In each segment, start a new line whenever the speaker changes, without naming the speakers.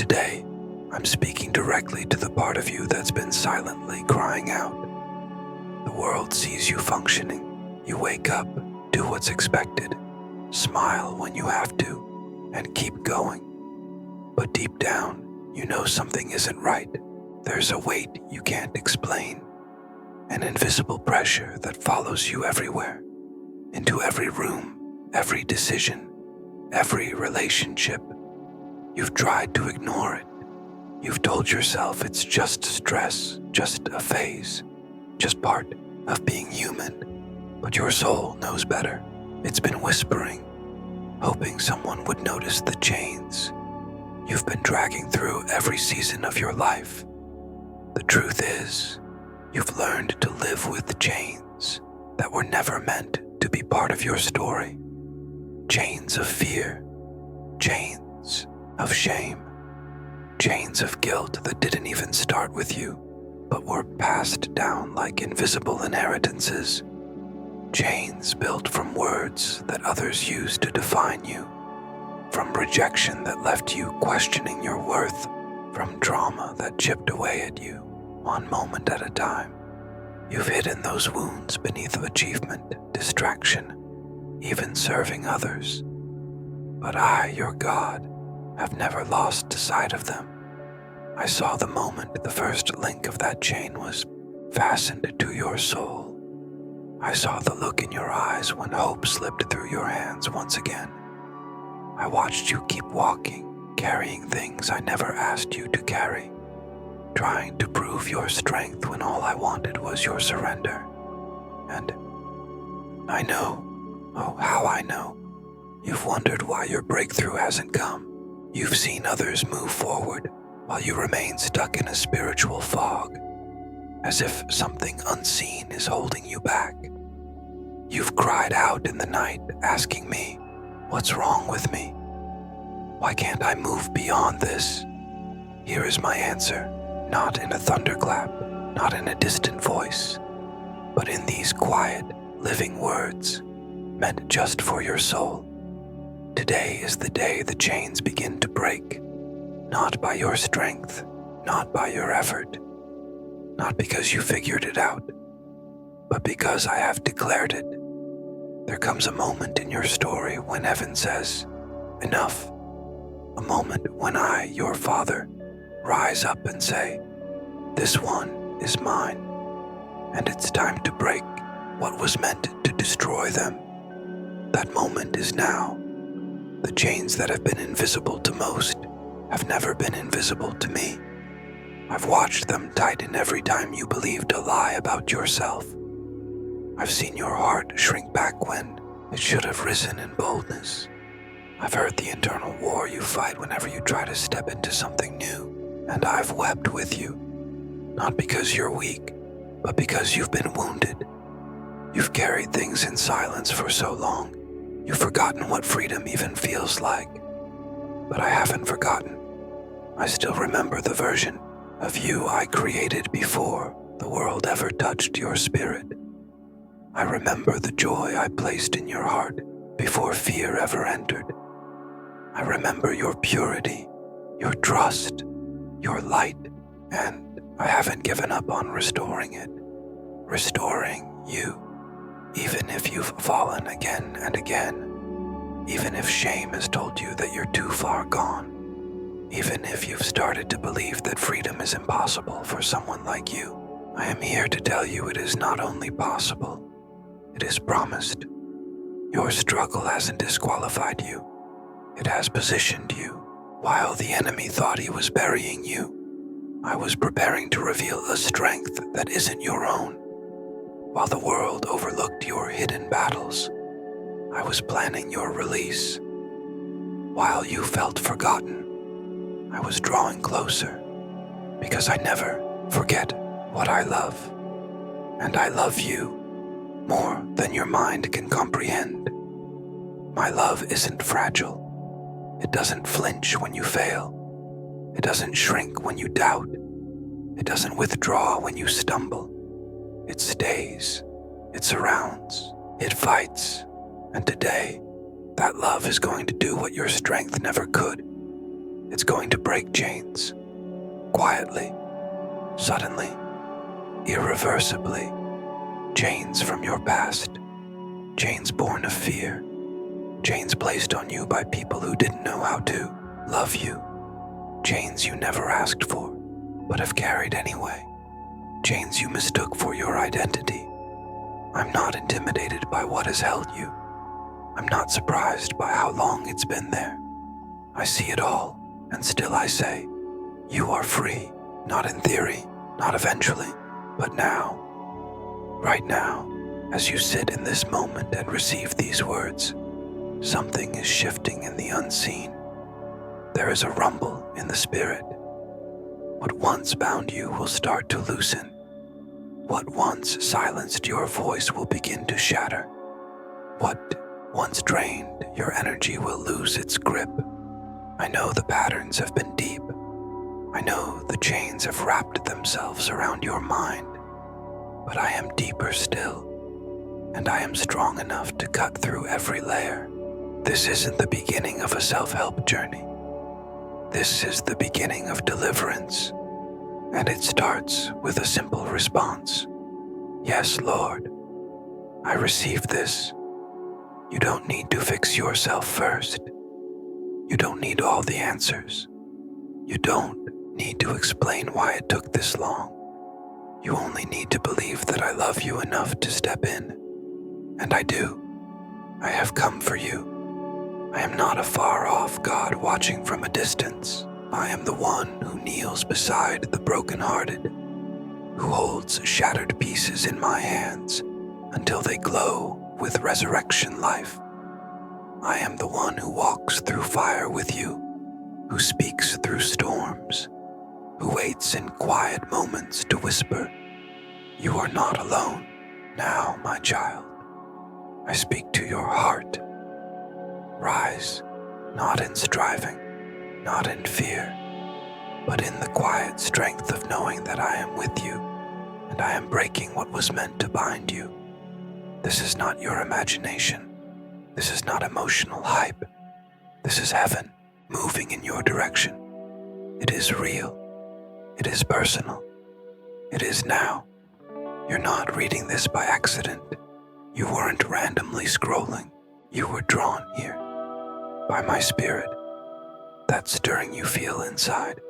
Today, I'm speaking directly to the part of you that's been silently crying out. The world sees you functioning. You wake up, do what's expected, smile when you have to, and keep going. But deep down, you know something isn't right. There's a weight you can't explain, an invisible pressure that follows you everywhere, into every room, every decision, every relationship. You've tried to ignore it. You've told yourself it's just stress, just a phase, just part of being human. But your soul knows better. It's been whispering, hoping someone would notice the chains you've been dragging through every season of your life. The truth is, you've learned to live with chains that were never meant to be part of your story. Chains of fear, chains of shame, chains of guilt that didn't even start with you, but were passed down like invisible inheritances. Chains built from words that others used to define you, from rejection that left you questioning your worth, from trauma that chipped away at you, one moment at a time. You've hidden those wounds beneath achievement, distraction, even serving others. But I, your God, have never lost sight of them. I saw the moment the first link of that chain was fastened to your soul. I saw the look in your eyes when hope slipped through your hands once again. I watched you keep walking, carrying things I never asked you to carry, trying to prove your strength when all I wanted was your surrender. And I know, oh how I know, you've wondered why your breakthrough hasn't come. You've seen others move forward while you remain stuck in a spiritual fog, as if something unseen is holding you back. You've cried out in the night, asking me, what's wrong with me? Why can't I move beyond this? Here is my answer, not in a thunderclap, not in a distant voice, but in these quiet, living words, meant just for your soul. Today is the day the chains begin to break, not by your strength, not by your effort, not because you figured it out, but because I have declared it. There comes a moment in your story when heaven says, enough, a moment when I, your Father, rise up and say, this one is mine, and it's time to break what was meant to destroy them. That moment is now. The chains that have been invisible to most have never been invisible to me. I've watched them tighten every time you believed a lie about yourself. I've seen your heart shrink back when it should have risen in boldness. I've heard the internal war you fight whenever you try to step into something new, and I've wept with you, not because you're weak, but because you've been wounded. You've carried things in silence for so long. You've forgotten what freedom even feels like. But I haven't forgotten. I still remember the version of you I created before the world ever touched your spirit. I remember the joy I placed in your heart before fear ever entered. I remember your purity, your trust, your light, and I haven't given up on restoring it. Restoring you. Even if you've fallen again and again, even if shame has told you that you're too far gone, even if you've started to believe that freedom is impossible for someone like you, I am here to tell you it is not only possible, it is promised. Your struggle hasn't disqualified you. It has positioned you. While the enemy thought he was burying you, I was preparing to reveal a strength that isn't your own. While the world overlooked your hidden battles, I was planning your release. While you felt forgotten, I was drawing closer, because I never forget what I love. And I love you more than your mind can comprehend. My love isn't fragile. It doesn't flinch when you fail. It doesn't shrink when you doubt. It doesn't withdraw when you stumble. It stays, it surrounds, it fights, and today, that love is going to do what your strength never could. It's going to break chains. Quietly, suddenly, irreversibly. Chains from your past. Chains born of fear. Chains placed on you by people who didn't know how to love you. Chains you never asked for, but have carried anyway. Chains you mistook for your identity. I'm not intimidated by what has held you. I'm not surprised by how long it's been there. I see it all, and still I say, you are free, not in theory, not eventually, but now. Right now, as you sit in this moment and receive these words, something is shifting in the unseen. There is a rumble in the spirit. What once bound you will start to loosen. What once silenced your voice will begin to shatter. What once drained your energy will lose its grip. I know the patterns have been deep. I know the chains have wrapped themselves around your mind. But I am deeper still, and I am strong enough to cut through every layer. This isn't the beginning of a self-help journey. This is the beginning of deliverance, and it starts with a simple response. Yes, Lord, I receive this. You don't need to fix yourself first. You don't need all the answers. You don't need to explain why it took this long. You only need to believe that I love you enough to step in. And I do. I have come for you. I am not a far-off God watching from a distance. I am the one who kneels beside the brokenhearted, who holds shattered pieces in my hands until they glow with resurrection life. I am the one who walks through fire with you, who speaks through storms, who waits in quiet moments to whisper, you are not alone. Now, my child, I speak to your heart. Rise, not in striving, not in fear, but in the quiet strength of knowing that I am with you, and I am breaking what was meant to bind you. This is not your imagination. This is not emotional hype. This is heaven moving in your direction. It is real. It is personal. It is now. You're not reading this by accident. You weren't randomly scrolling. You were drawn here by my spirit. That stirring you feel inside.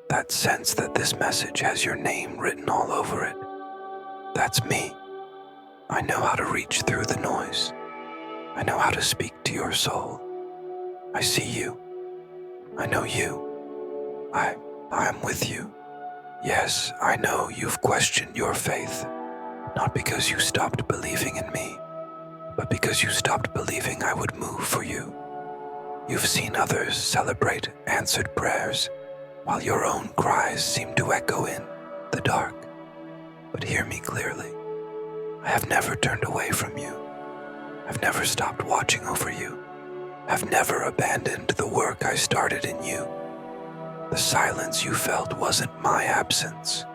That sense that this message has your name written all over it. That's me. I know how to reach through the noise. I know how to speak to your soul. I see you. I know you. I am with you. Yes, I know you've questioned your faith, not because you stopped believing in me, but because you stopped believing I would move for you. You've seen others celebrate answered prayers, while your own cries seem to echo in the dark. But hear me clearly. I have never turned away from you. I've never stopped watching over you. I've never abandoned the work I started in you. The silence you felt wasn't my absence.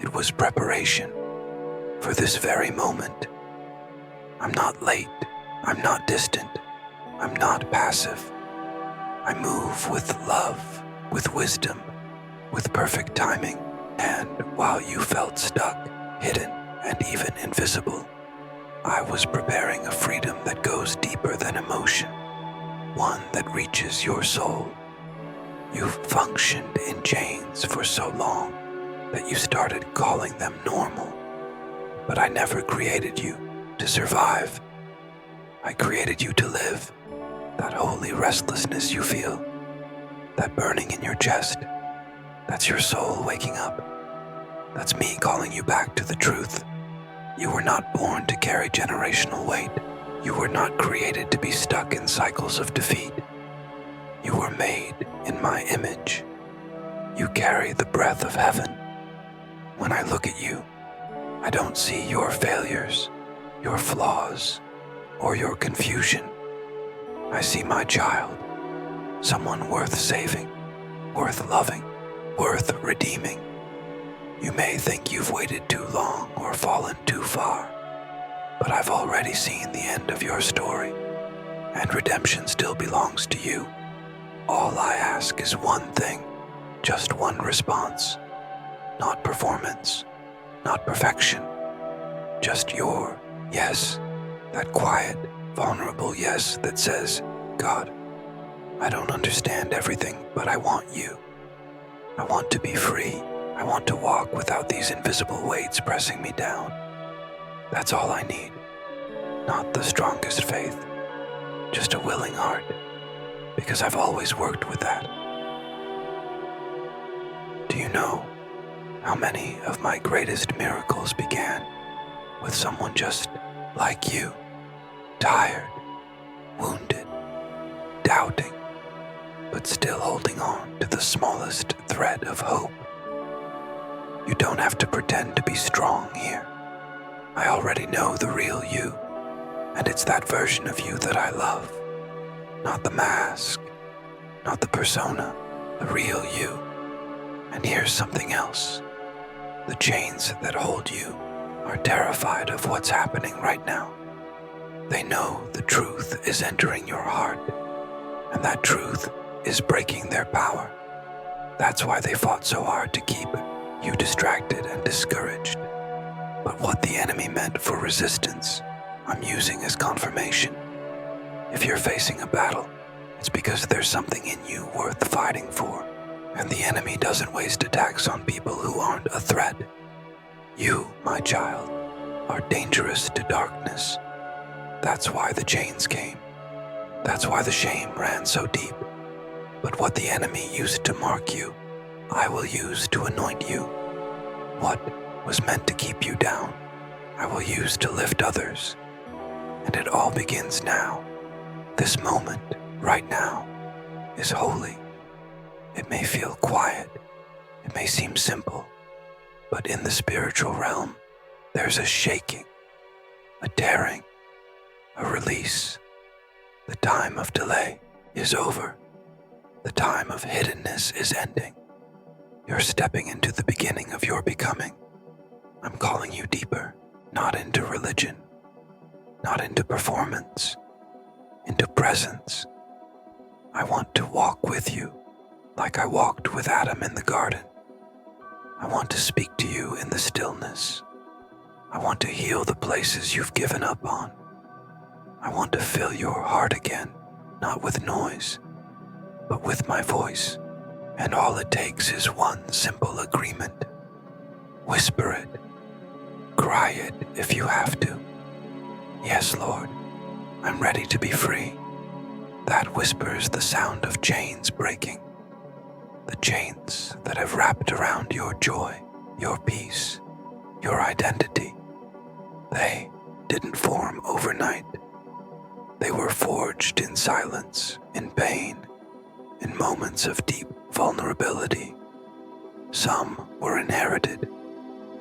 It was preparation for this very moment. I'm not late. I'm not distant. I'm not passive. I move with love, with wisdom, with perfect timing. And while you felt stuck, hidden, and even invisible, I was preparing a freedom that goes deeper than emotion, one that reaches your soul. You've functioned in chains for so long that you started calling them normal. But I never created you to survive. I created you to live. That holy restlessness you feel, that burning in your chest, that's your soul waking up. That's me calling you back to the truth. You were not born to carry generational weight. You were not created to be stuck in cycles of defeat. You were made in my image. You carry the breath of heaven. When I look at you, I don't see your failures, your flaws, or your confusion. I see my child, someone worth saving, worth loving, worth redeeming. You may think you've waited too long or fallen too far, but I've already seen the end of your story, and redemption still belongs to you. All I ask is one thing, just one response. Not performance, not perfection, just your yes, that quiet, vulnerable yes that says, God, I don't understand everything, but I want you. I want to be free. I want to walk without these invisible weights pressing me down. That's all I need. Not the strongest faith, just a willing heart, because I've always worked with that. Do you know how many of my greatest miracles began with someone just like you, tired, wounded, doubting, but still holding on to the smallest thread of hope? You don't have to pretend to be strong here. I already know the real you, and it's that version of you that I love. Not the mask, not the persona, the real you. And here's something else. The chains that hold you are terrified of what's happening right now. They know the truth is entering your heart, and that truth is breaking their power. That's why they fought so hard to keep you distracted and discouraged. But what the enemy meant for resistance, I'm using as confirmation. If you're facing a battle, it's because there's something in you worth fighting for, and the enemy doesn't waste attacks on people who aren't a threat. You, my child, are dangerous to darkness. That's why the chains came. That's why the shame ran so deep. But what the enemy used to mark you, I will use to anoint you. What was meant to keep you down, I will use to lift others. And it all begins now. This moment, right now, is holy. It may feel quiet, it may seem simple, but in the spiritual realm, there's a shaking, a tearing, a release. The time of delay is over. The time of hiddenness is ending. You're stepping into the beginning of your becoming. I'm calling you deeper, not into religion, not into performance, into presence. I want to walk with you like I walked with Adam in the garden. I want to speak to you in the stillness. I want to heal the places you've given up on. I want to fill your heart again, not with noise, but with my voice. And all it takes is one simple agreement. Whisper it. Cry it if you have to. Yes, Lord, I'm ready to be free. That whispers the sound of chains breaking. The chains that have wrapped around your joy, your peace, your identity. They didn't form overnight. They were forged in silence, in pain, in moments of deep vulnerability. Some were inherited.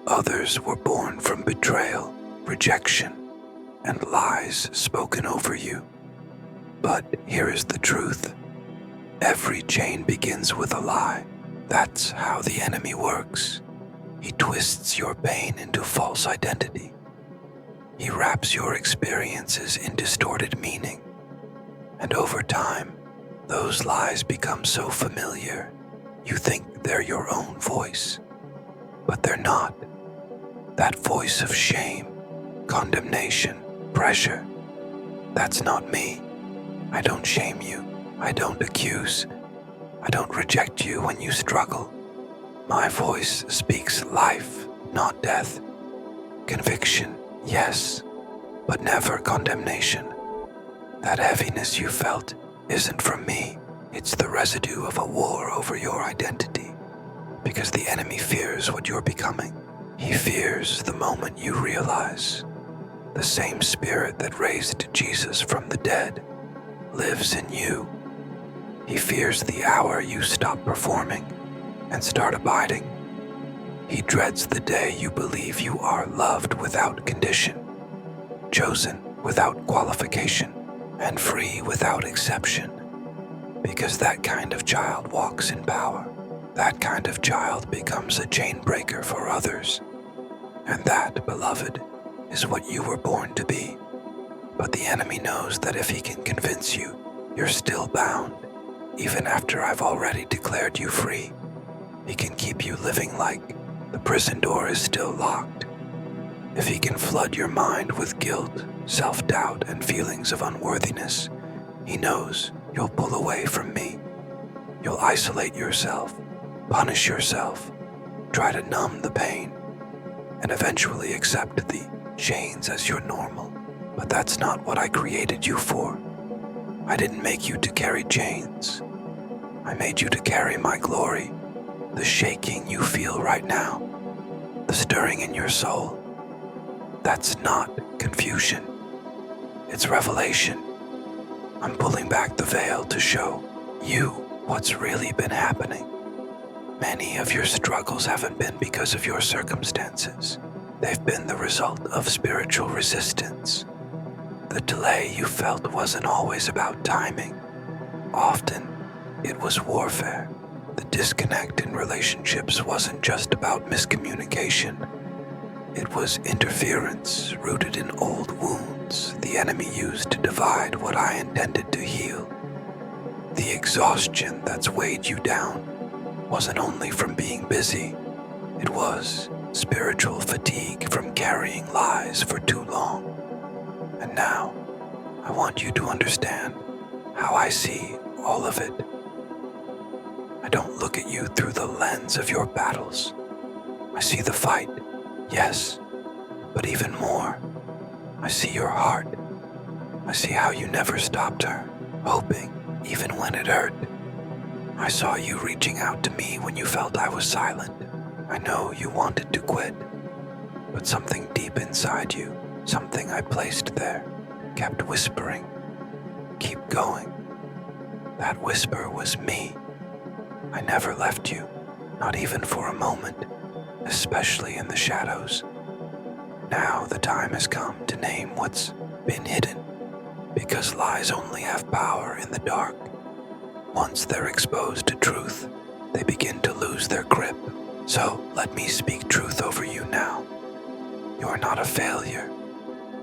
Others were born from betrayal, rejection, and lies spoken over you. But here is the truth. Every chain begins with a lie. That's how the enemy works. He twists your pain into false identity. He wraps your experiences in distorted meaning. And over time, those lies become so familiar, you think they're your own voice. But they're not. That voice of shame, condemnation, pressure, that's not me. I don't shame you. I don't accuse. I don't reject you when you struggle. My voice speaks life, not death. Conviction, yes, but never condemnation. That heaviness you felt isn't from me. It's the residue of a war over your identity. Because the enemy fears what you're becoming. He fears the moment you realize the same spirit that raised Jesus from the dead lives in you. He fears the hour you stop performing and start abiding. He dreads the day you believe you are loved without condition, chosen without qualification, and free without exception. Because that kind of child walks in power. That kind of child becomes a chain breaker for others. And that, beloved, is what you were born to be. But the enemy knows that if he can convince you, you're still bound. even after I've already declared you free. He can keep you living like the prison door is still locked. If he can flood your mind with guilt, self-doubt, and feelings of unworthiness, he knows you'll pull away from me. You'll isolate yourself, punish yourself, try to numb the pain, and eventually accept the chains as your normal. But that's not what I created you for. I didn't make you to carry chains. I made you to carry my glory, the shaking you feel right now, the stirring in your soul. That's not confusion. It's revelation. I'm pulling back the veil to show you what's really been happening. Many of your struggles haven't been because of your circumstances. They've been the result of spiritual resistance. The delay you felt wasn't always about timing. Often, it was warfare. The disconnect in relationships wasn't just about miscommunication. It was interference rooted in old wounds the enemy used to divide what I intended to heal. The exhaustion that's weighed you down wasn't only from being busy, it was spiritual fatigue from carrying lies for too long. And now, I want you to understand how I see all of it. I don't look at you through the lens of your battles. I see the fight, yes, but even more, I see your heart. I see how you never stopped her, hoping even when it hurt. I saw you reaching out to me when you felt I was silent. I know you wanted to quit, but something deep inside you, something I placed there, kept whispering, keep going. That whisper was me. I never left you, not even for a moment, especially in the shadows. Now the time has come to name what's been hidden, because lies only have power in the dark. Once they're exposed to truth, they begin to lose their grip. So let me speak truth over you now. You are not a failure.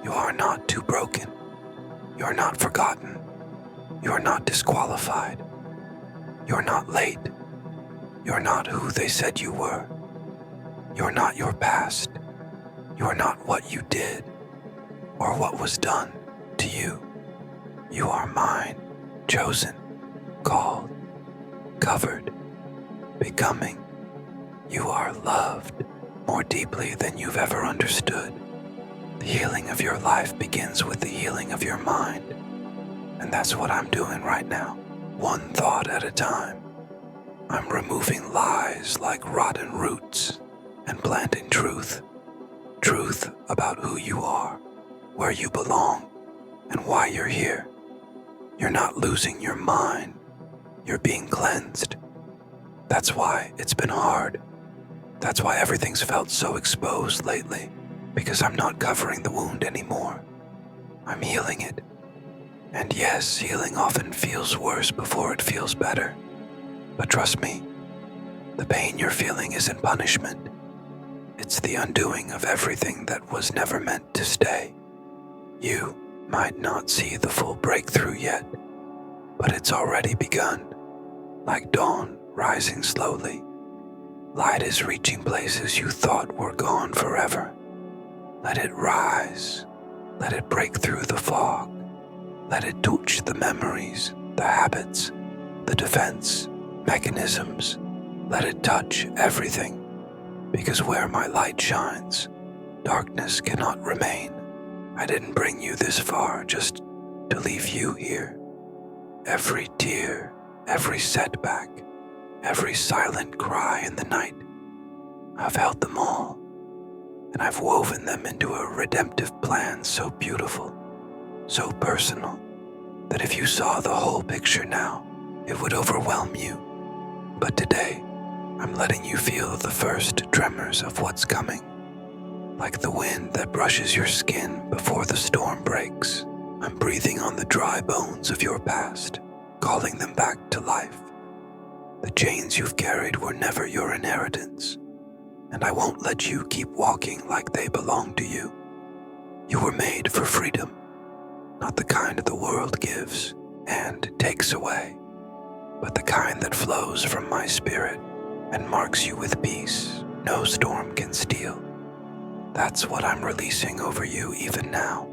You are not too broken. You are not forgotten. You are not disqualified. You are not late. You are not who they said you were. You are not your past. You are not what you did or what was done to you. You are mine, chosen, called, covered, becoming. You are loved more deeply than you've ever understood. The healing of your life begins with the healing of your mind. And that's what I'm doing right now, one thought at a time. I'm removing lies like rotten roots and planting truth. Truth about who you are, where you belong, and why you're here. You're not losing your mind. You're being cleansed. That's why it's been hard. That's why everything's felt so exposed lately, because I'm not covering the wound anymore. I'm healing it. And yes, healing often feels worse before it feels better. But trust me, the pain you're feeling isn't punishment. It's the undoing of everything that was never meant to stay. You might not see the full breakthrough yet, but it's already begun. Like dawn rising slowly, light is reaching places you thought were gone forever. Let it rise. Let it break through the fog. Let it touch the memories, the habits, the defense mechanisms. Let it touch everything. Because where my light shines, darkness cannot remain. I didn't bring you this far just to leave you here. Every tear, every setback, every silent cry in the night, I've held them all, and I've woven them into a redemptive plan so beautiful, so personal, that if you saw the whole picture now, it would overwhelm you. But today, I'm letting you feel the first tremors of what's coming. Like the wind that brushes your skin before the storm breaks, I'm breathing on the dry bones of your past, calling them back to life. The chains you've carried were never your inheritance, and I won't let you keep walking like they belong to you. You were made for freedom, not the kind the world gives and takes away. but the kind that flows from my spirit and marks you with peace no storm can steal. That's what I'm releasing over you even now.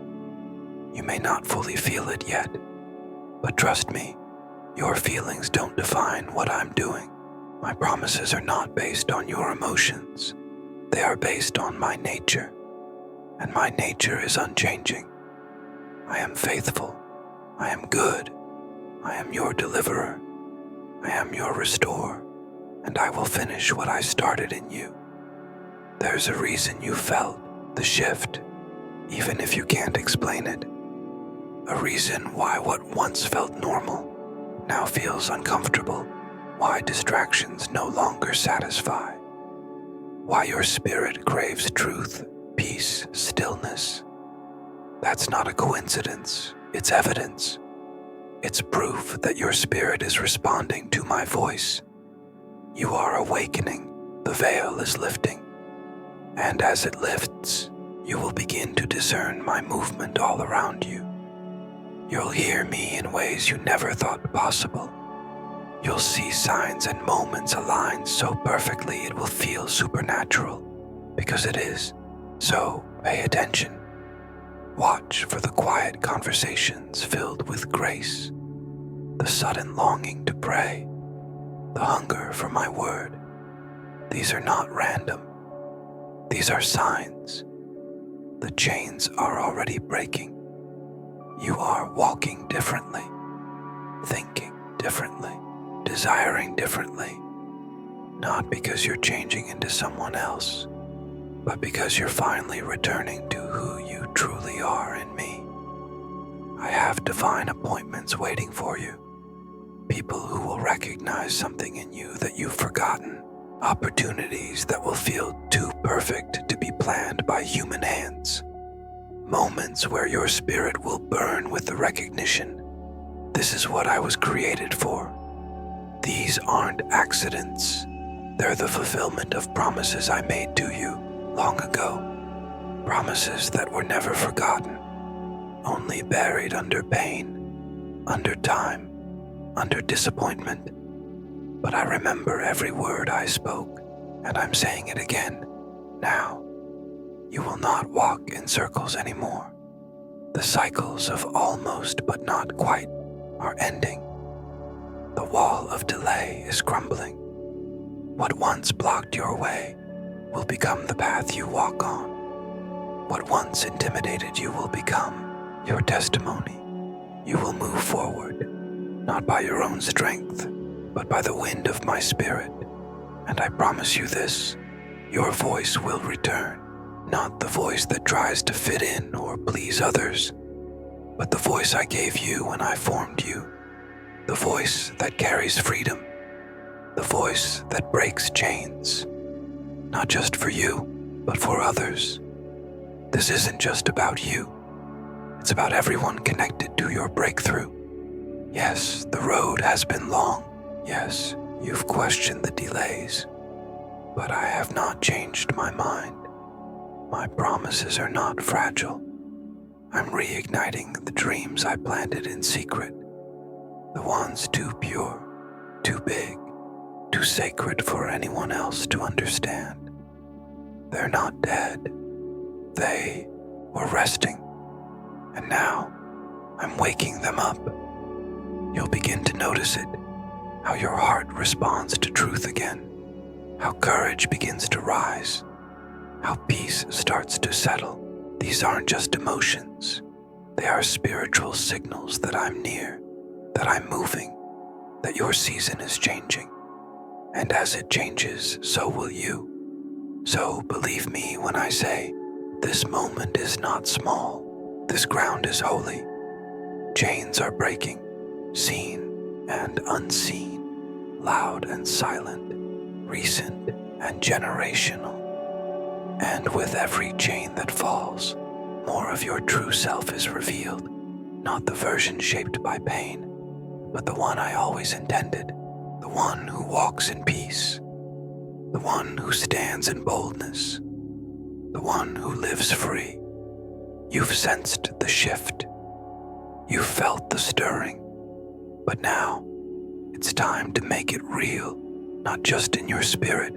You may not fully feel it yet, but trust me, your feelings don't define what I'm doing. My promises are not based on your emotions. They are based on my nature, and my nature is unchanging. I am faithful. I am good. I am your deliverer. I am your restorer, and I will finish what I started in you. There's a reason you felt the shift, even if you can't explain it. A reason why what once felt normal now feels uncomfortable, why distractions no longer satisfy, why your spirit craves truth, peace, stillness. That's not a coincidence, it's evidence. It's proof that your spirit is responding to my voice. You are awakening, the veil is lifting, and as it lifts, you will begin to discern my movement all around you. You'll hear me in ways you never thought possible. You'll see signs and moments aligned so perfectly it will feel supernatural, because it is. So pay attention. Watch for the quiet conversations filled with grace, the sudden longing to pray, the hunger for my word. These are not random. These are signs. The chains are already breaking. You are walking differently, thinking differently, desiring differently, not because you're changing into someone else, but because you're finally returning to who you truly are in me. I have divine appointments waiting for you, people who will recognize something in you that you've forgotten, opportunities that will feel too perfect to be planned by human hands, moments where your spirit will burn with the recognition. This is what I was created for. These aren't accidents. They're the fulfillment of promises I made to you long ago. Promises that were never forgotten, only buried under pain, under time, under disappointment. But I remember every word I spoke, and I'm saying it again, now. You will not walk in circles anymore. The cycles of almost but not quite are ending. The wall of delay is crumbling. What once blocked your way will become the path you walk on. What once intimidated you will become your testimony. You will move forward, not by your own strength, but by the wind of my spirit. And I promise you this, your voice will return. Not the voice that tries to fit in or please others, but the voice I gave you when I formed you. The voice that carries freedom. The voice that breaks chains. Not just for you, but for others. This isn't just about you. It's about everyone connected to your breakthrough. Yes, the road has been long. Yes, you've questioned the delays. But I have not changed my mind. My promises are not fragile. I'm reigniting the dreams I planted in secret. The ones too pure, too big, too sacred for anyone else to understand. They're not dead. They were resting. And now, I'm waking them up. You'll begin to notice it, how your heart responds to truth again, how courage begins to rise, how peace starts to settle. These aren't just emotions. They are spiritual signals that I'm near, that I'm moving, that your season is changing. And as it changes, so will you. So believe me when I say, this moment is not small. This ground is holy. Chains are breaking, seen and unseen, loud and silent, recent and generational. And with every chain that falls, more of your true self is revealed, not the version shaped by pain, but the one I always intended, the one who walks in peace, the one who stands in boldness, the one who lives free. You've sensed the shift. You've felt the stirring. But now, It's time to make it real, not just in your spirit,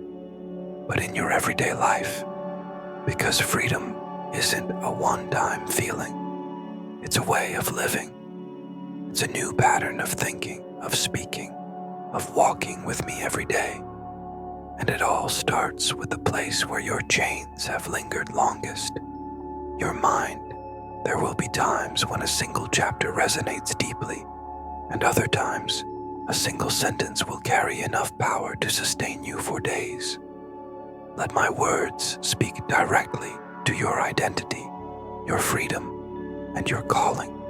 but in your everyday life. Because freedom isn't a one-time feeling. It's a way of living. It's a new pattern of thinking, of speaking, of walking with me every day. And it all starts with the place where your chains have lingered longest, your mind. There will be times when a single chapter resonates deeply, and other times, a single sentence will carry enough power to sustain you for days. Let my words speak directly to your identity, your freedom, and your calling.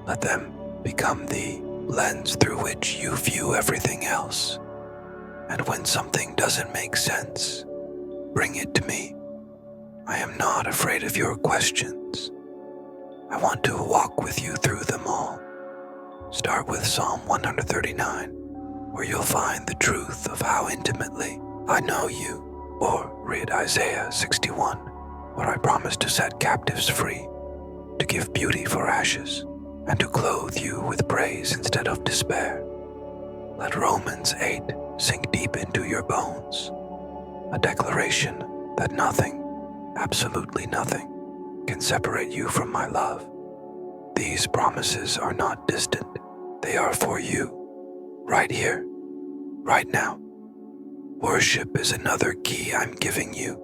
Let them become the lens through which you view everything else. And when something doesn't make sense, bring it to me. I am not afraid of your questions. I want to walk with you through them all. Start with Psalm 139, where you'll find the truth of how intimately I know you. Or read Isaiah 61, where I promise to set captives free, to give beauty for ashes, and to clothe you with praise instead of despair. Let Romans 8 sink deep into your bones, a declaration that nothing, absolutely nothing, can separate you from my love. These promises are not distant. They are for you, right here, right now. Worship is another key I'm giving you,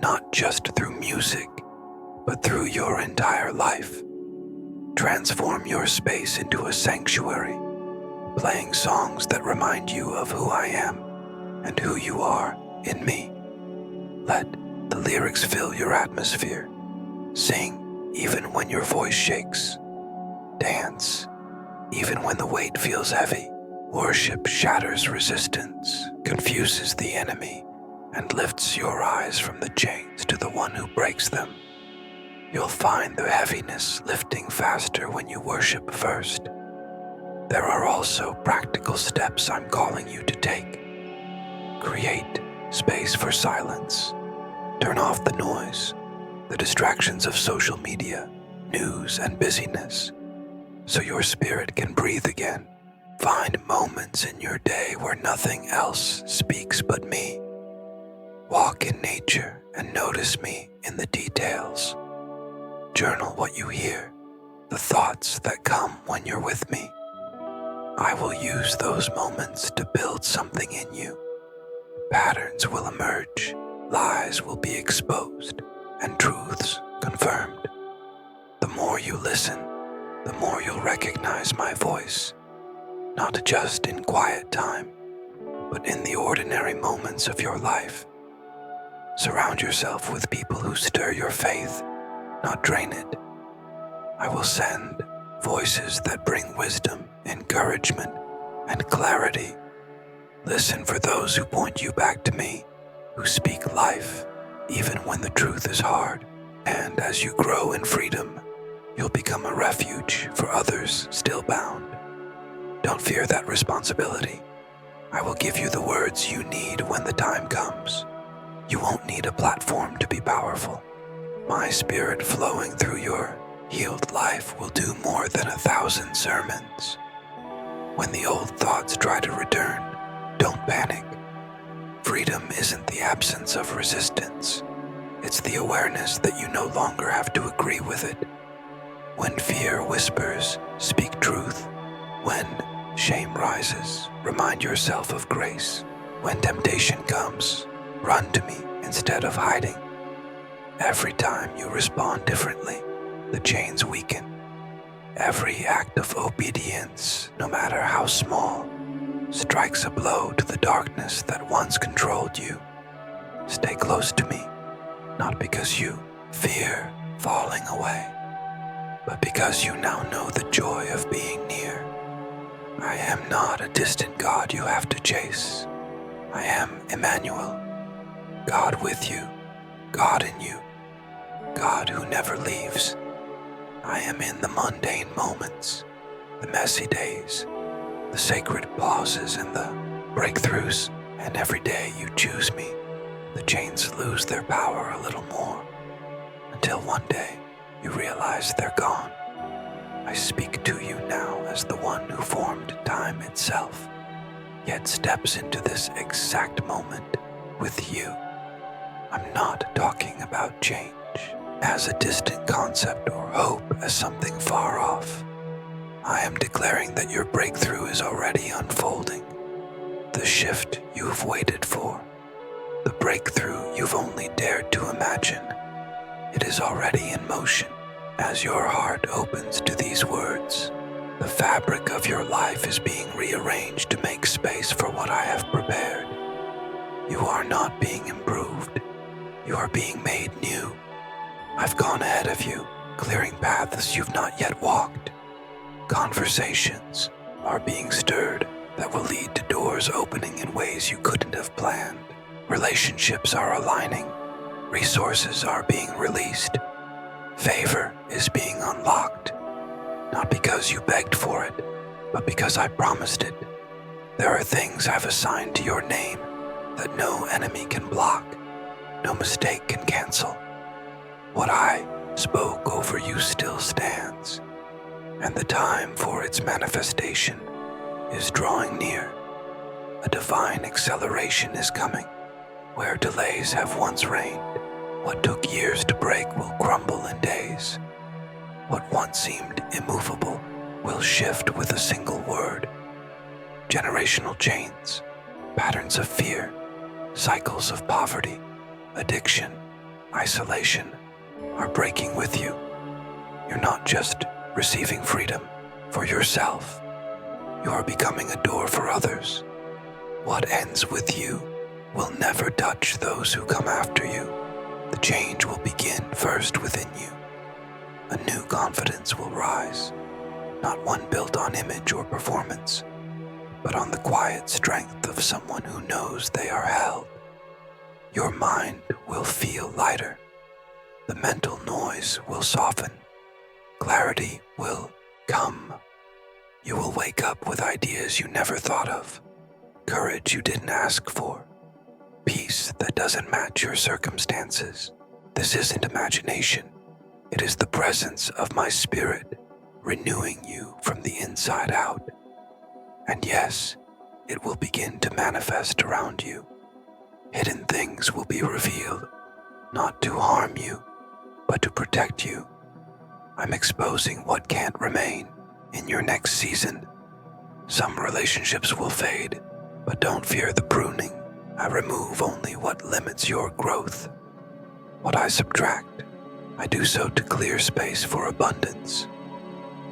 not just through music, but through your entire life. Transform your space into a sanctuary, playing songs that remind you of who I am and who you are in me. Let the lyrics fill your atmosphere. Sing even when your voice shakes. Dance even when the weight feels heavy. Worship shatters resistance, confuses the enemy, and lifts your eyes from the chains to the one who breaks them. You'll find the heaviness lifting faster when you worship first. There are also practical steps I'm calling you to take. Create space for silence. Turn off the noise, the distractions of social media, news, and busyness, so your spirit can breathe again. Find moments in your day where nothing else speaks but me. Walk in nature and notice me in the details. Journal what you hear, the thoughts that come when you're with me. I will use those moments to build something in you. Patterns will emerge, lies will be exposed, and truths confirmed. The more you listen, the more you'll recognize my voice. Not just in quiet time, but in the ordinary moments of your life. Surround yourself with people who stir your faith, not drain it. I will send voices that bring wisdom, encouragement, and clarity. Listen for those who point you back to me, who speak life, even when the truth is hard. And as you grow in freedom, you'll become a refuge for others still bound. Don't fear that responsibility. I will give you the words you need when the time comes. You won't need a platform to be powerful. My spirit flowing through your healed life will do more than 1,000 sermons. When the old thoughts try to return, don't panic. Freedom isn't the absence of resistance. It's the awareness that you no longer have to agree with it. When fear whispers, speak truth. When shame rises, remind yourself of grace. When temptation comes, run to me instead of hiding. Every time you respond differently, the chains weaken. Every act of obedience, no matter how small, strikes a blow to the darkness that once controlled you. Stay close to me, not because you fear falling away, but because you now know the joy of being near. I am not a distant God you have to chase. I am Emmanuel, God with you, God in you, God who never leaves. I am in the mundane moments, the messy days, the sacred pauses and the breakthroughs, and every day you choose me, the chains lose their power a little more, until one day you realize they're gone. I speak to you now as the one who formed time itself, yet steps into this exact moment with you. I'm not talking about change as a distant concept or hope as something far off. I am declaring that your breakthrough is already unfolding. The shift you've waited for, the breakthrough you've only dared to imagine, it is already in motion as your heart opens to these words. The fabric of your life is being rearranged to make space for what I have prepared. You are not being improved. You are being made new. I've gone ahead of you, clearing paths you've not yet walked. Conversations are being stirred that will lead to doors opening in ways you couldn't have planned. Relationships are aligning. Resources are being released. Favor is being unlocked. Not because you begged for it, but because I promised it. There are things I've assigned to your name that no enemy can block, no mistake can cancel. What I spoke over you still stands, and the time for its manifestation is drawing near. A divine acceleration is coming. Where delays have once reigned, what took years to break will crumble in days. What once seemed immovable will shift with a single word. Generational chains, patterns of fear, cycles of poverty, addiction, isolation are breaking with you. You're not just receiving freedom for yourself. You are becoming a door for others. What ends with you will never touch those who come after you. The change will begin first within you. A new confidence will rise, not one built on image or performance, but on the quiet strength of someone who knows they are held. Your mind will feel lighter. The mental noise will soften. Clarity will come. You will wake up with ideas you never thought of, courage you didn't ask for, peace that doesn't match your circumstances. This isn't imagination. It is the presence of my spirit renewing you from the inside out. And yes, it will begin to manifest around you. Hidden things will be revealed, not to harm you, but to protect you. I'm exposing what can't remain in your next season. Some relationships will fade, but don't fear the pruning. I remove only what limits your growth. What I subtract, I do so to clear space for abundance.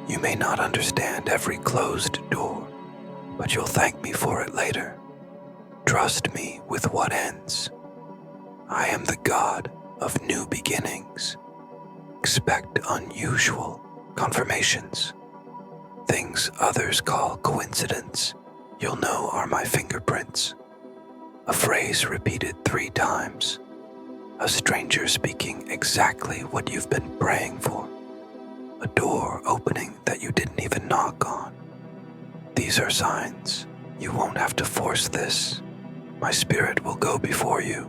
You may not understand every closed door, but you'll thank me for it later. Trust me with what ends. I am the God of new beginnings. Expect unusual confirmations. Things others call coincidence, you'll know are my fingerprints. A phrase repeated 3 times. A stranger speaking exactly what you've been praying for. A door opening that you didn't even knock on. These are signs. You won't have to force this. My spirit will go before you.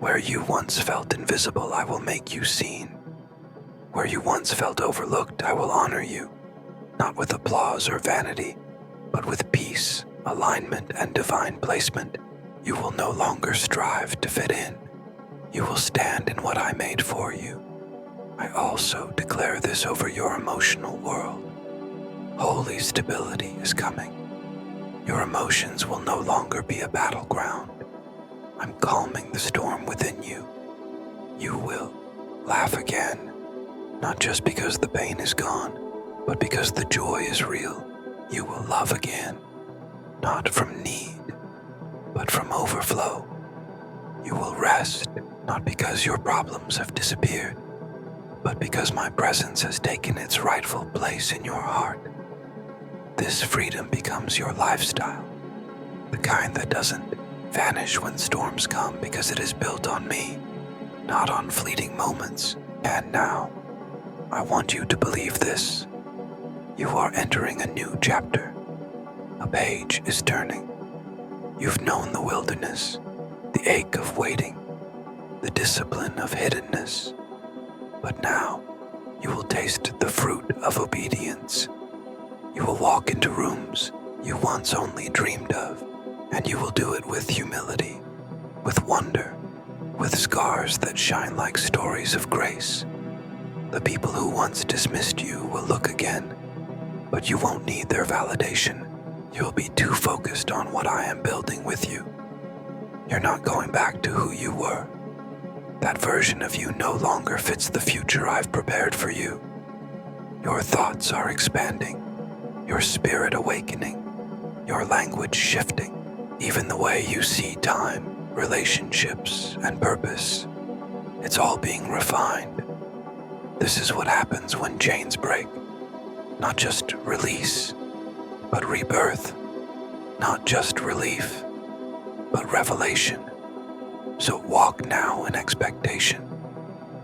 Where you once felt invisible, I will make you seen. Where you once felt overlooked, I will honor you. Not with applause or vanity, but with peace, alignment, and divine placement. You will no longer strive to fit in. You will stand in what I made for you. I also declare this over your emotional world. Holy stability is coming. Your emotions will no longer be a battleground. I'm calming the storm within you. You will laugh again, not just because the pain is gone, but because the joy is real. You will love again, not from need, but from overflow. You will rest, not because your problems have disappeared, but because my presence has taken its rightful place in your heart. This freedom becomes your lifestyle, the kind that doesn't vanish when storms come because it is built on me, not on fleeting moments. And now, I want you to believe this. You are entering a new chapter. A page is turning. You've known the wilderness, the ache of waiting, the discipline of hiddenness. But now, You will taste the fruit of obedience. You will walk into rooms you once only dreamed of, and you will do it with humility, with wonder, with scars that shine like stories of grace. The people who once dismissed you will look again, but you won't need their validation. You'll be too focused on what I am building with you. You're not going back to who you were. That version of you no longer fits the future I've prepared for you. Your thoughts are expanding, your spirit awakening, your language shifting, even the way you see time, relationships, and purpose. It's all being refined. This is what happens when chains break. Not just release, but rebirth. Not just relief, but revelation. So walk now in expectation.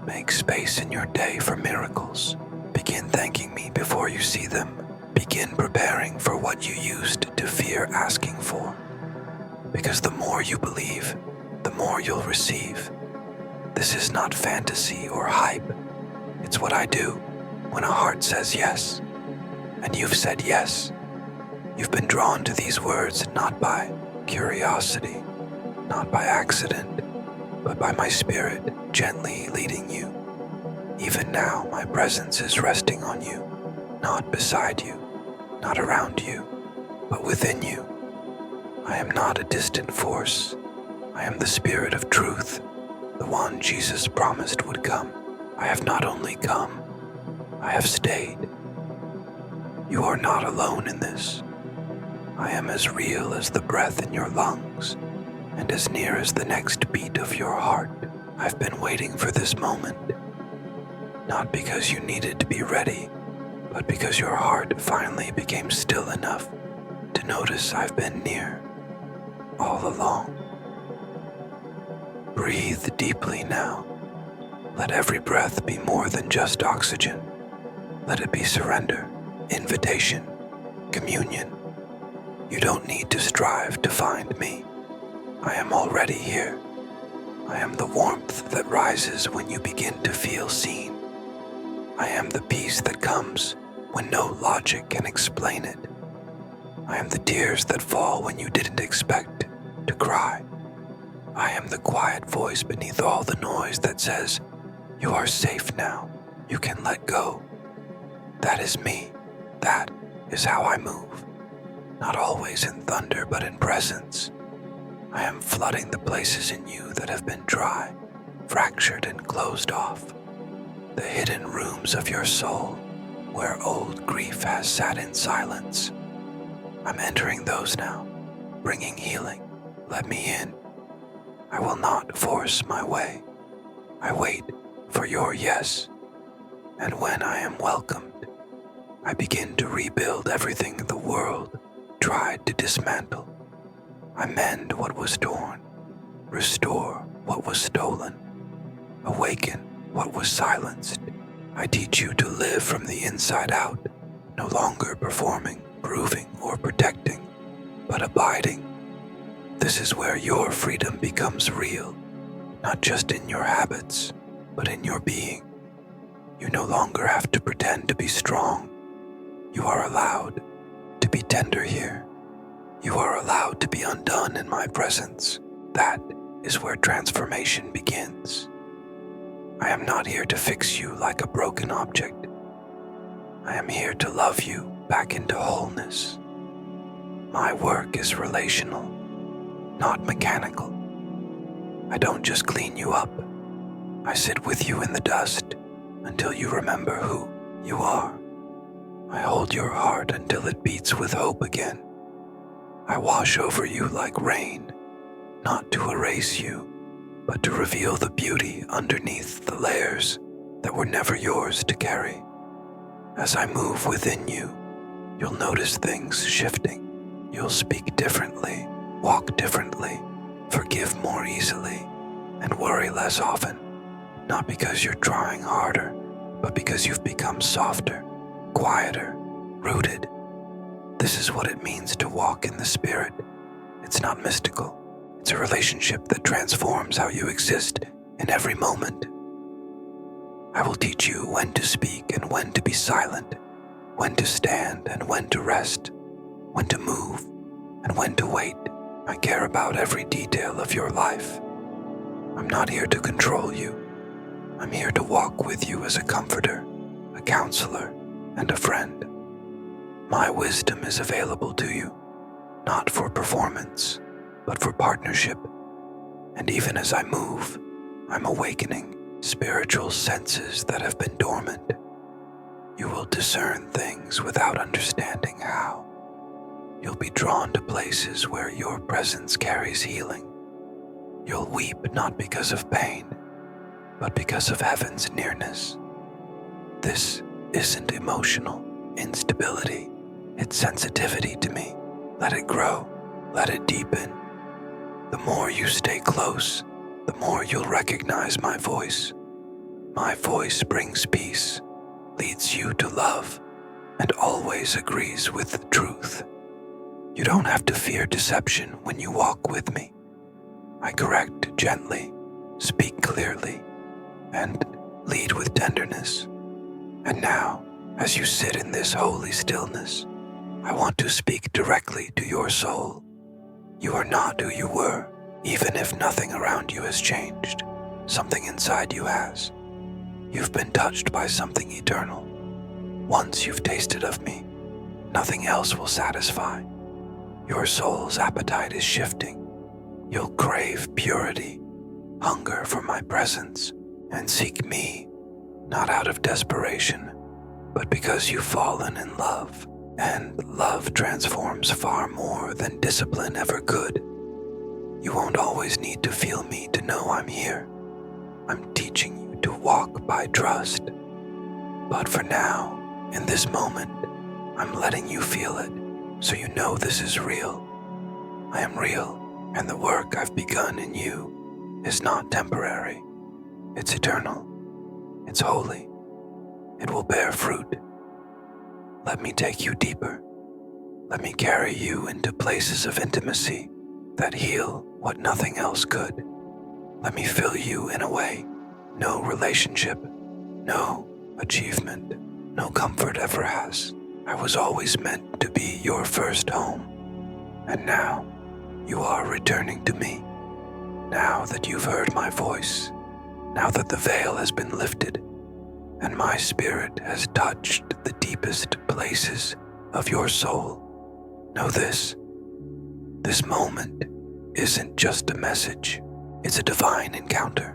Make space in your day for miracles. Begin thanking me before you see them. Begin preparing for what you used to fear asking for. Because the more you believe, the more you'll receive. This is not fantasy or hype. It's what I do when a heart says yes. And you've said yes. You've been drawn to these words not by curiosity, not by accident, but by my spirit gently leading you. Even now, my presence is resting on you, not beside you, not around you, but within you. I am not a distant force. I am the Spirit of truth, the one Jesus promised would come. I have not only come, I have stayed. You are not alone in this. I am as real as the breath in your lungs, and as near as the next beat of your heart. I've been waiting for this moment, not because you needed to be ready, but because your heart finally became still enough to notice I've been near all along. Breathe deeply now. Let every breath be more than just oxygen. Let it be surrender, invitation, communion. You don't need to strive to find me. I am already here. I am the warmth that rises when you begin to feel seen. I am the peace that comes when no logic can explain it. I am the tears that fall when you didn't expect to cry. I am the quiet voice beneath all the noise that says, you are safe now. You can let go. That is me. That is how I move. Not always in thunder, but in presence. I am flooding the places in you that have been dry, fractured, and closed off. The hidden rooms of your soul, where old grief has sat in silence. I'm entering those now, bringing healing. Let me in. I will not force my way. I wait for your yes. And when I am welcomed, I begin to rebuild everything the world tried to dismantle. I mend what was torn, restore what was stolen, awaken what was silenced. I teach you to live from the inside out, no longer performing, proving, or protecting, but abiding. This is where your freedom becomes real, not just in your habits, but in your being. You no longer have to pretend to be strong. You are allowed to be tender here. You are allowed to be undone in my presence. That is where transformation begins. I am not here to fix you like a broken object. I am here to love you back into wholeness. My work is relational, not mechanical. I don't just clean you up. I sit with you in the dust until you remember who you are. I hold your heart until it beats with hope again. I wash over you like rain, not to erase you, but to reveal the beauty underneath the layers that were never yours to carry. As I move within you, you'll notice things shifting. You'll speak differently, walk differently, forgive more easily, and worry less often. Not because you're trying harder, but because you've become softer, quieter, rooted. This is what it means to walk in the Spirit. It's not mystical. It's a relationship that transforms how you exist in every moment. I will teach you when to speak and when to be silent, when to stand and when to rest, when to move and when to wait. I care about every detail of your life. I'm not here to control you. I'm here to walk with you as a comforter, a counselor, and a friend. My wisdom is available to you, not for performance, but for partnership. And even as I move, I'm awakening spiritual senses that have been dormant. You will discern things without understanding how. You'll be drawn to places where your presence carries healing. You'll weep not because of pain, but because of heaven's nearness. This isn't emotional instability, it's sensitivity to me. Let it grow, let it deepen. The more you stay close, the more you'll recognize my voice. My voice brings peace, leads you to love, and always agrees with truth. You don't have to fear deception when you walk with me. I correct gently, speak clearly, and lead with tenderness. And now, as you sit in this holy stillness, I want to speak directly to your soul. You are not who you were, even if nothing around you has changed. Something inside you has. You've been touched by something eternal. Once you've tasted of me, nothing else will satisfy. Your soul's appetite is shifting. You'll crave purity, hunger for my presence, and seek me, not out of desperation, but because you've fallen in love, and love transforms far more than discipline ever could. You won't always need to feel me to know I'm here. I'm teaching you to walk by trust. But for now, in this moment, I'm letting you feel it, so you know this is real. I am real, and the work I've begun in you is not temporary. It's eternal. It's holy. It will bear fruit. Let me take you deeper. Let me carry you into places of intimacy that heal what nothing else could. Let me fill you in a way no relationship, no achievement, no comfort ever has. I was always meant to be your first home. And now, you are returning to me. Now that you've heard my voice, now that the veil has been lifted, and my spirit has touched the deepest places of your soul, know this. This moment isn't just a message, it's a divine encounter.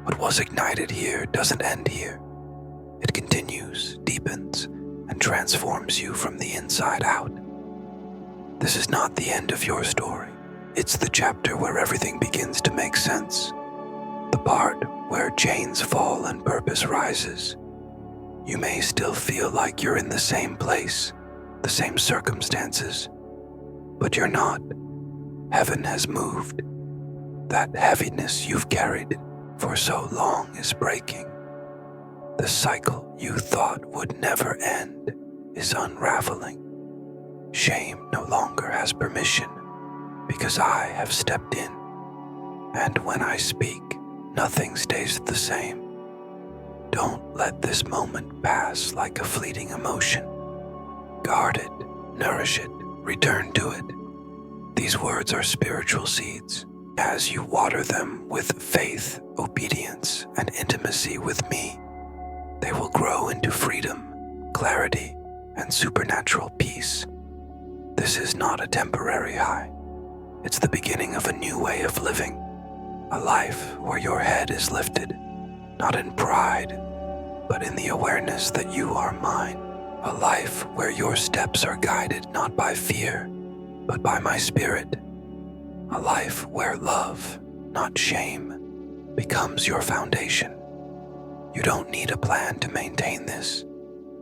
What was ignited here doesn't end here. It continues, deepens, and transforms you from the inside out. This is not the end of your story. It's the chapter where everything begins to make sense. The part where chains fall and purpose rises. You may still feel like you're in the same place, the same circumstances, but you're not. Heaven has moved. That heaviness you've carried for so long is breaking. The cycle you thought would never end is unraveling. Shame no longer has permission because I have stepped in. And when I speak, nothing stays the same. Don't let this moment pass like a fleeting emotion. Guard it, nourish it, return to it. These words are spiritual seeds. As you water them with faith, obedience, and intimacy with me, they will grow into freedom, clarity, and supernatural peace. This is not a temporary high. It's the beginning of a new way of living, a life where your head is lifted, not in pride, but in the awareness that you are mine, a life where your steps are guided not by fear, but by my spirit, a life where love, not shame, becomes your foundation. You don't need a plan to maintain this.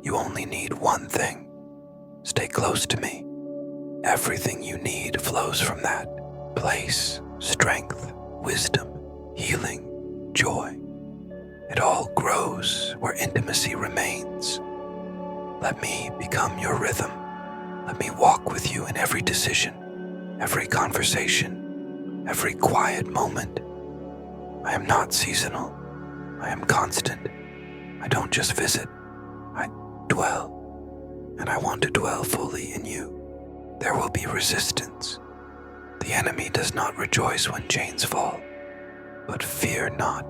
You only need one thing. Stay close to me. Everything you need flows from that place: strength, wisdom, healing, joy. It all grows where intimacy remains. Let me become your rhythm. Let me walk with you in every decision, every conversation, every quiet moment. I am not seasonal. I am constant. I don't just visit, I dwell, and I want to dwell fully in you. There will be resistance. The enemy does not rejoice when chains fall, but fear not.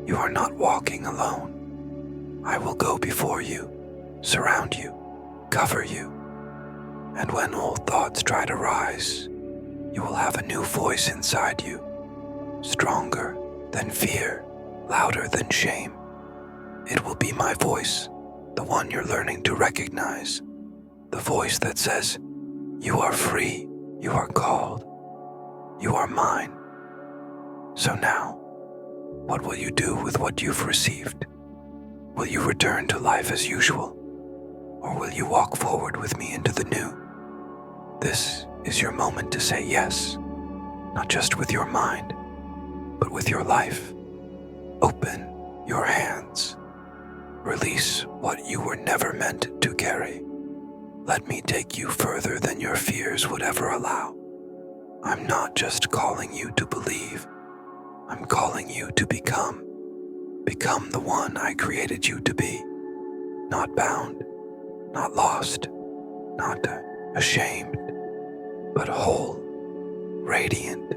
You are not walking alone. I will go before you, surround you, cover you. And when old thoughts try to rise, you will have a new voice inside you, stronger than fear, louder than shame. It will be my voice, the one you're learning to recognize, the voice that says, you are free, you are called, you are mine. So now, what will you do with what you've received? Will you return to life as usual, or will you walk forward with me into the new? This is your moment to say yes, not just with your mind, but with your life. Open your hands. Release what you were never meant to carry. Let me take you further than your fears would ever allow. I'm not just calling you to believe. I'm calling you to become. Become the one I created you to be. Not bound, not lost, not ashamed, but whole, radiant,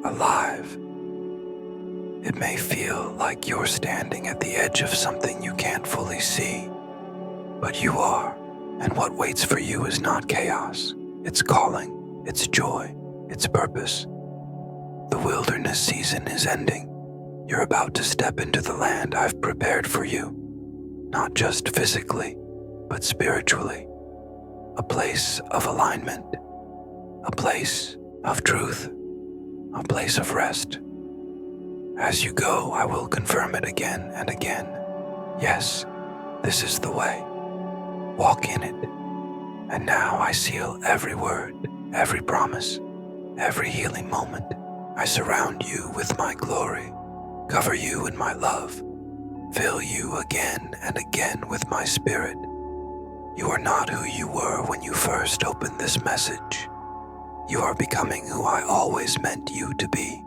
alive. It may feel like you're standing at the edge of something you can't fully see, but you are, and what waits for you is not chaos. It's calling, it's joy, it's purpose. The wilderness season is ending. You're about to step into the land I've prepared for you, not just physically, but spiritually. A place of alignment, a place of truth, a place of rest. As you go, I will confirm it again and again. Yes, this is the way. Walk in it. And now I seal every word, every promise, every healing moment. I surround you with my glory, cover you in my love, fill you again and again with my spirit. You are not who you were when you first opened this message. You are becoming who I always meant you to be.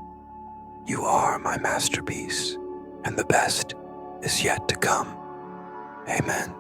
You are my masterpiece, and the best is yet to come. Amen.